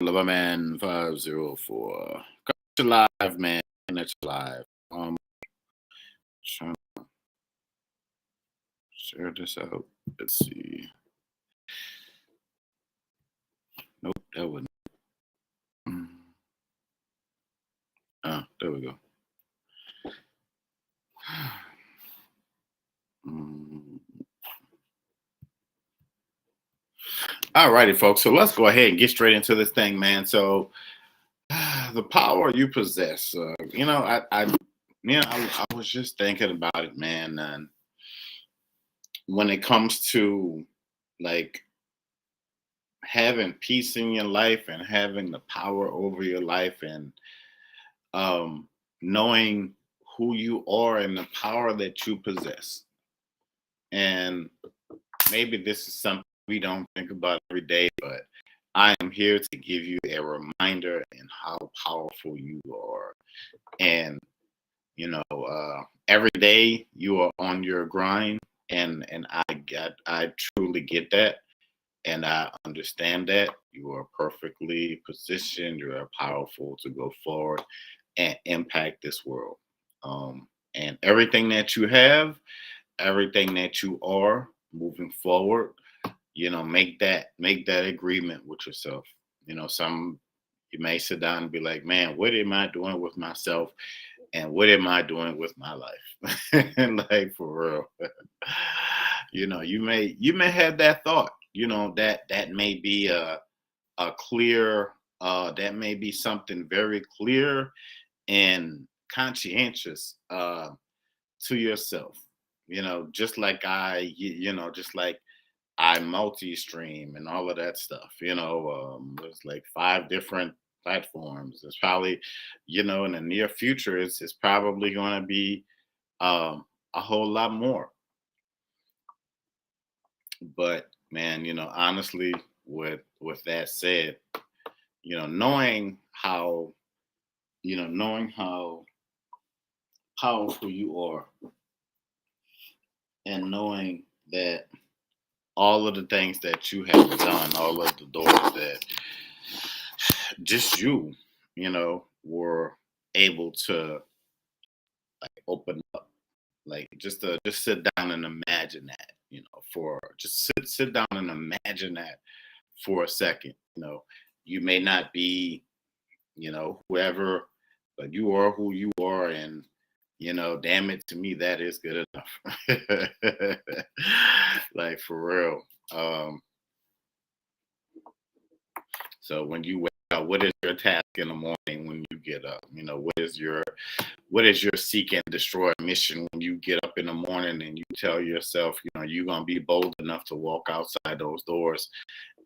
Loverman 504. Got you live, man. That's live. Trying to share this out. Let's see. Nope, that wouldn't. Mm. There we go. Mm. All righty, folks. So let's go ahead and get straight into this thing, man. So the power you possess. I was just thinking about it, man. And when it comes to like having peace in your life and having the power over your life and um, knowing who you are and the power that you possess. And maybe this is something we don't think about every day, but I am here to give you a reminder in how powerful you are. And every day you are on your grind, and I truly get that. And I understand that you are perfectly positioned, you are powerful to go forward and impact this world. And everything that you have, everything that you are moving forward, make that agreement with yourself. Some you may sit down and be like, man, what am I doing with myself? And what am I doing with my life? And like for real. You may have that thought, that may be a clear that may be something very clear and conscientious to yourself. Just like just like I multi-stream and all of that stuff. There's like 5 different platforms. It's probably, in the near future, it's probably going to be a whole lot more. But man, honestly, with that said, knowing how powerful you are, and knowing that all of the things that you have done, all of the doors that just were able to like open up, like just sit down and imagine that, for just sit down and imagine that for a second. You may not be, whoever, but you are who you are, and damn it, to me that is good enough. Like for real. So when you wake up, what is your task in the morning when you get up? What is your seek and destroy mission when you get up in the morning and you tell yourself, you're gonna be bold enough to walk outside those doors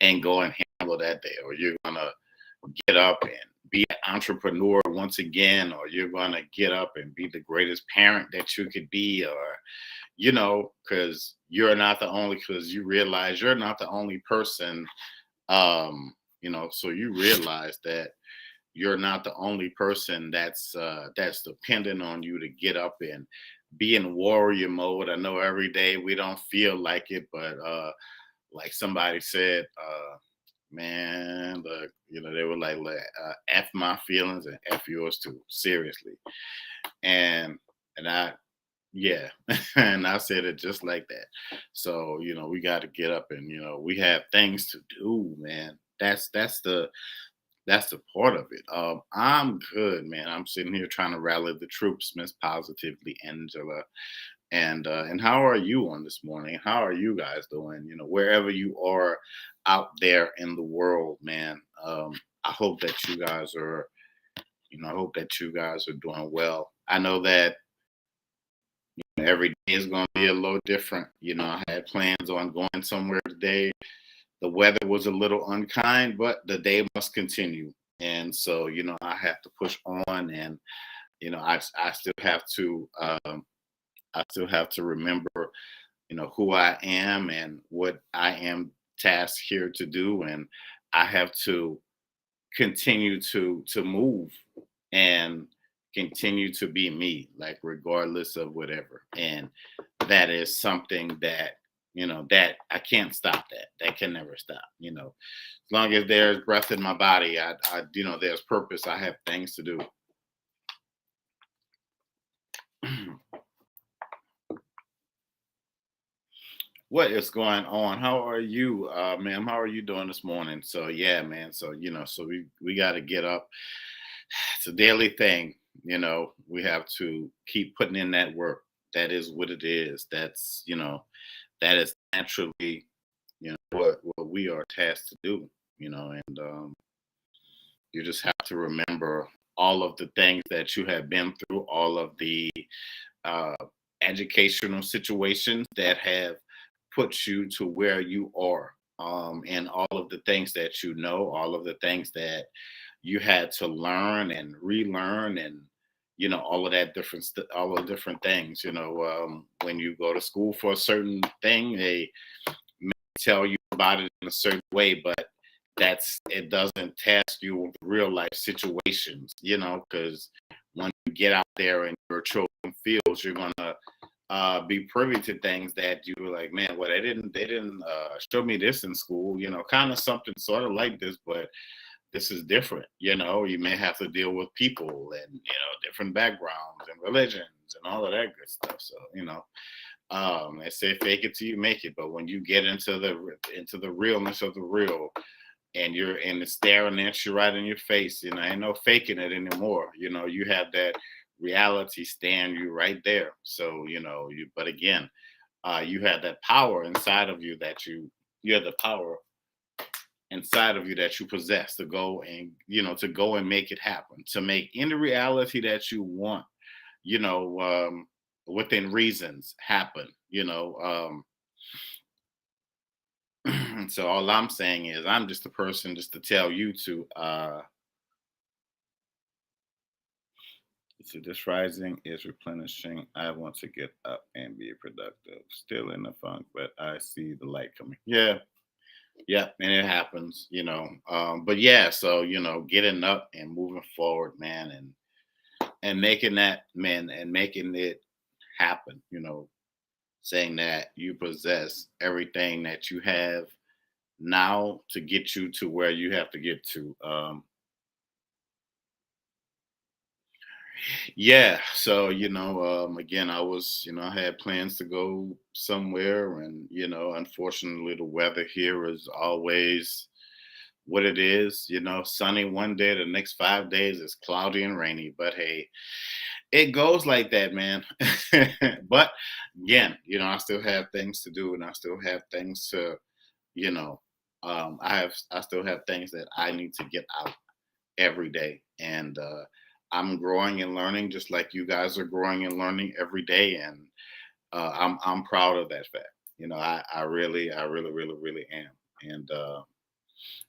and go and handle that day, or you're gonna get up and be an entrepreneur once again, or you're gonna get up and be the greatest parent that you could be, or because you realize you're not the only person. So you realize that you're not the only person that's dependent on you to get up and be in warrior mode. I know every day we don't feel like it, but like somebody said, man, look, they were like F my feelings and F yours too, seriously. And I, yeah, and I said it just like that. So we got to get up, and we have things to do, man. That's the part of it. I'm good, man. I'm sitting here trying to rally the troops, Miss Positively Angela. And how are you on this morning? How are you guys doing? Wherever you are out there in the world, man. I hope that you guys are, I hope that you guys are doing well. I know that every day is going to be a little different. I had plans on going somewhere today. The weather was a little unkind, but the day must continue. And so, I have to push on, and I still have to remember, who I am and what I am tasked here to do, and I have to continue to move and continue to be me, like regardless of whatever. And that is something that That I can't stop that. That can never stop. As long as there's breath in my body, there's purpose. I have things to do. What is going on? How are you, ma'am? How are you doing this morning? So yeah, man. So so we got to get up. It's a daily thing. We have to keep putting in that work. That is what it is. That is naturally, what we are tasked to do. And you just have to remember all of the things that you have been through, all of the uh, educational situations that have put you to where you are, and all of the things that all of the things that you had to learn and relearn, and all of that all of the different things. When you go to school for a certain thing, they tell you about it in a certain way, but it doesn't task you with real life situations, because when you get out there in your chosen fields, you're gonna be privy to things that you were like, man, well, they didn't show me this in school, kind of something sort of like this, but this is different. You may have to deal with people and different backgrounds and religions and all of that good stuff. So they say fake it till you make it, but when you get into the realness of the real, and it's staring at you right in your face, ain't no faking it anymore. You have that reality staring you right there. So but again, you have that power inside of you you have the power inside of you that you possess to go and make it happen, to make any reality that you want, you know within reasons happen. So all I'm saying is I'm just a person just to tell you to so this rising is replenishing. I want to get up and be productive. Still in the funk, but I see the light coming. Yeah, yeah, and it happens, But yeah, so getting up and moving forward, man, and making that, man, and making it happen, saying that you possess everything that you have now to get you to where you have to get to. Yeah, so again, I had plans to go somewhere, and unfortunately, the weather here is always what it is. Sunny one day, the next 5 days is cloudy and rainy. But hey, it goes like that, man. But again, I still have things to do, and I still have things to, you know, I still have things that I need to get out every day, and I'm growing and learning just like you guys are growing and learning every day, and I'm proud of that fact. I really am. And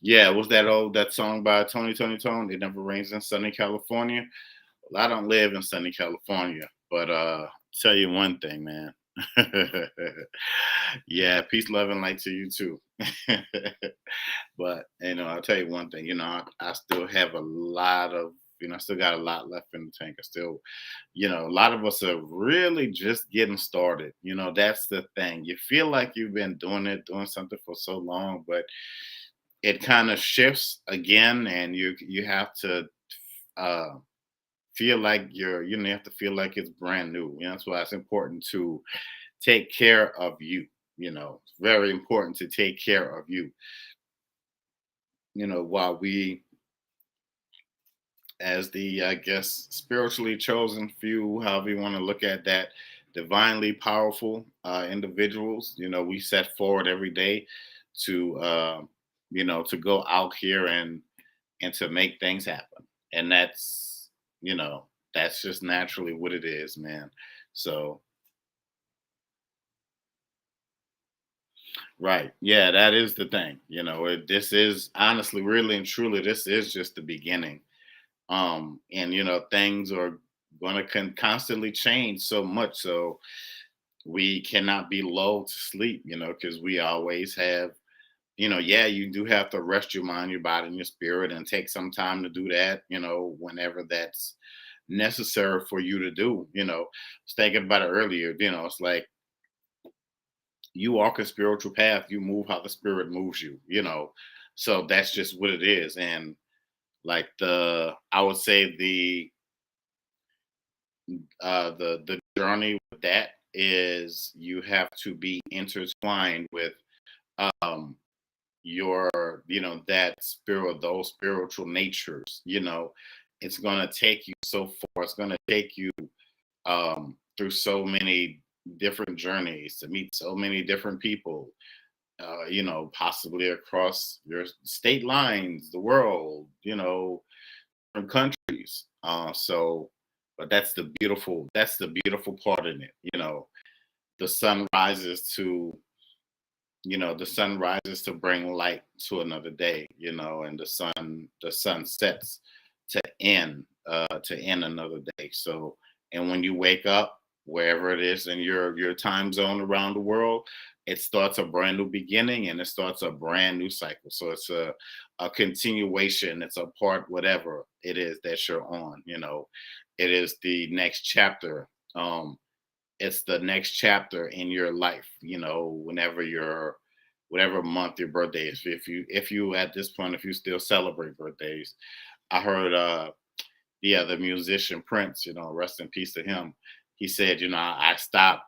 yeah, was that song by Tony Tone? It never rains in sunny California. Well, I don't live in sunny California, but tell you one thing, man. Yeah, peace, love, and light to you too. But I'll tell you one thing. I still have a lot of, I still got a lot left in the tank. I still, a lot of us are really just getting started. That's the thing. You feel like you've been doing something for so long, but it kind of shifts again, and you have to uh, feel like you have to feel like it's brand new. That's why it's important to take care of you. It's very important to take care of you. While we, as the, I guess, spiritually chosen few, however you want to look at that, divinely powerful individuals, we set forward every day to, to go out here and to make things happen. And that's just naturally what it is, man. So, right. Yeah, that is the thing. This is honestly, really and truly, this is just the beginning. And things are going to constantly change so much. So we cannot be lulled to sleep, because we always have, yeah, you do have to rest your mind, your body, and your spirit, and take some time to do that, whenever that's necessary for you to do. I was thinking about it earlier, it's like you walk a spiritual path, you move how the spirit moves you, so that's just what it is. And like I would say the journey with that is you have to be intertwined with um your that spirit, those spiritual natures. It's going to take you so far, it's going to take you through so many different journeys to meet so many different people, possibly across your state lines, the world, different countries. But that's the beautiful part in it. The sun rises to the sun rises to bring light to another day, and the sun sets to end another day. So, and when you wake up, wherever it is in your time zone around the world, it starts a brand new beginning and it starts a brand new cycle. So it's a continuation. It's a part, whatever it is that you're on. It is the next chapter. It's the next chapter in your life. Whenever whatever month your birthday is. If you at this point, if you still celebrate birthdays, I heard the musician Prince, rest in peace to him. He said, I stopped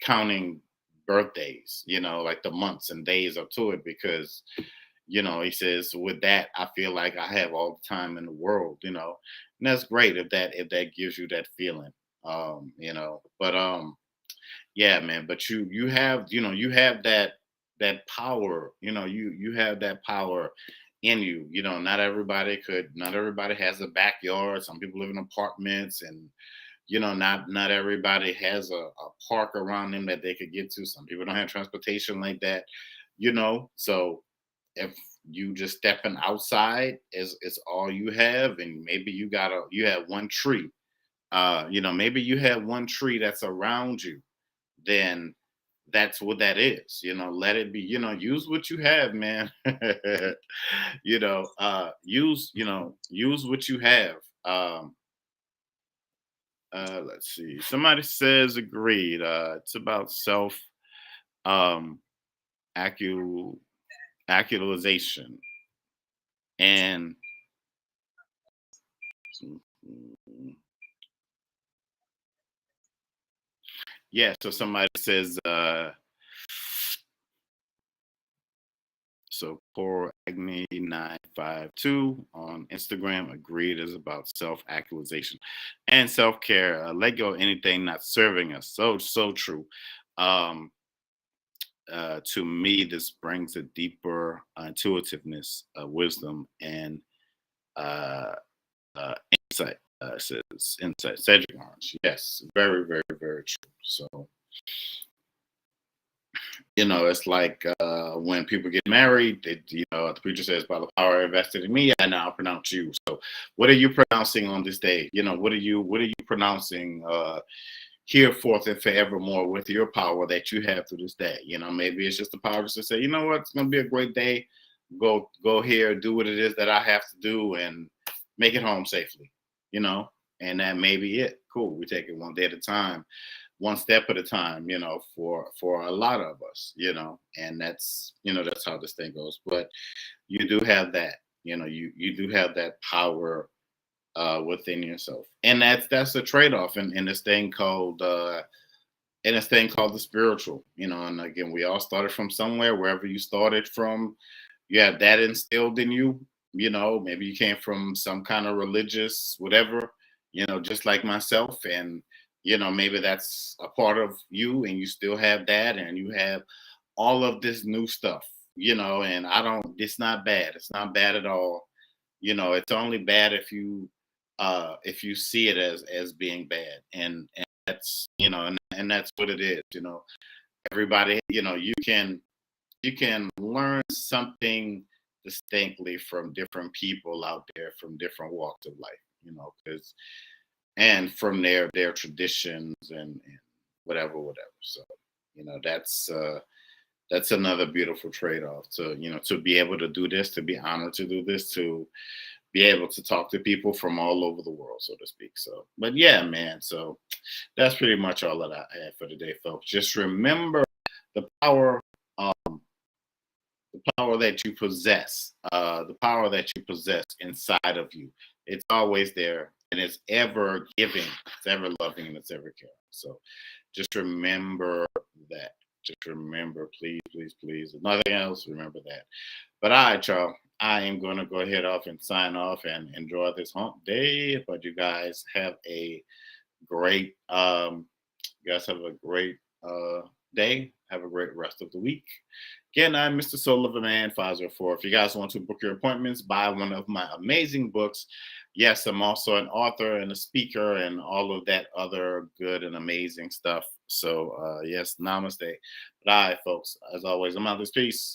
counting birthdays, like the months and days up to it, because he says with that I feel like I have all the time in the world, and that's great if that gives you that feeling, but yeah, man. But you have that power. You have that power in you. Not everybody has a backyard. Some people live in apartments, and not everybody has a park around them that they could get to. Some people don't have transportation like that. So if you just stepping outside is all you have, and maybe you have one tree. Maybe you have one tree that's around you, then that's what that is. Let it be. Use what you have, man. Use what you have. Let's see. Somebody says agreed. It's about self um accu actualization. And yeah, so somebody says so Core Agni 952 on Instagram agreed is about self-actualization and self-care. Let go of anything not serving us. So true. Um, to me, this brings a deeper intuitiveness, wisdom, and uh, insight. Says insight. Cedric Orange. Yes, very, very, very true. So it's like when people get married, the preacher says, by the power invested in me, I now pronounce you. So what are you pronouncing on this day? What are you pronouncing here forth and forevermore with your power that you have to this day? Maybe it's just the power just to say, you know what, it's gonna be a great day. Go here, do what it is that I have to do, and make it home safely, you know, and that may be it. Cool. We take it one day at a time, one step at a time, for a lot of us, and that's how this thing goes. But you do have that, you do have that power within yourself, and that's a trade-off in this thing called the spiritual, and again, we all started from somewhere. Wherever you started from, you have that instilled in you. Maybe you came from some kind of religious whatever, just like myself, and maybe that's a part of you, and you still have that, and you have all of this new stuff, and I don't it's not bad. It's not bad at all. It's only bad if you see it as being bad, and that's and that's what it is. Everybody, you can learn something distinctly from different people out there from different walks of life, because and from their traditions and whatever. So that's another beautiful trade-off, to be able to do this, to be honored to do this, to be able to talk to people from all over the world, so to speak. So, but yeah, man. So that's pretty much all that I had for today, folks. Just remember, the power, the power that you possess, the power that you possess inside of you. It's always there, and it's ever giving, it's ever loving, and it's ever caring. So just remember that. Just remember, please, please, please. If nothing else, remember that. But all right, y'all. I am going to go ahead off and sign off and enjoy this hump day. But you guys have a great you guys have a great day. Have a great rest of the week. Again, I'm Mr. Soul of a Man 504. If you guys want to book your appointments, buy one of my amazing books. Yes, I'm also an author and a speaker and all of that other good and amazing stuff. So, yes, namaste. But all right, folks, as always, I'm out of this piece.